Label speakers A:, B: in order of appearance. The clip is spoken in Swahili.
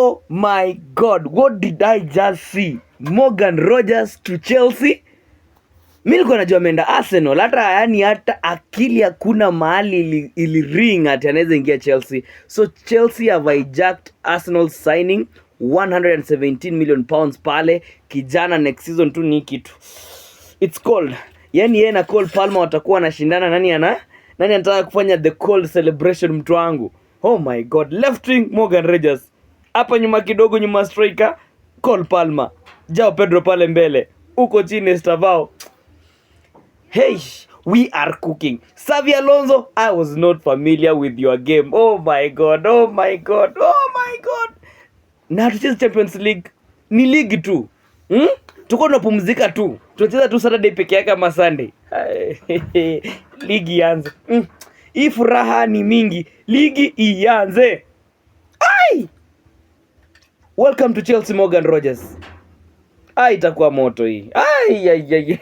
A: Oh my God, what did I just see? Morgan Rogers to Chelsea. Mimi nilikuwa najua ameenda Arsenal, hata akili hakuna mahali ili ring ati anaweza ingia Chelsea. So Chelsea have hijacked Arsenal signing 117 million pounds pale. Kijana next season tu ni kitu. It's cold. Yani yeye na Cole Palmer watakuwa wanashindana nani anataka kufanya the cold celebration mtu wangu. Oh my God, left wing Morgan Rogers. Hapa nyuma kidogo, nyuma striker Cole Palmer. Jao Pedro pale mbele. Uko chini Estavao. Hey, we are cooking. Xabi Alonso, I was not familiar with your game. Oh my God, oh my God, oh my God. Na tucheze Champions League. Ni league tu. Tuko tunapumzika tu. Tunacheza tu Saturday peke yake ama Sunday. Ligi ianze. Hii furaha ni mingi. Ligi ianze. Ai! Welcome to Chelsea, Morgan Rogers. Itakuwa moto hii. Ai.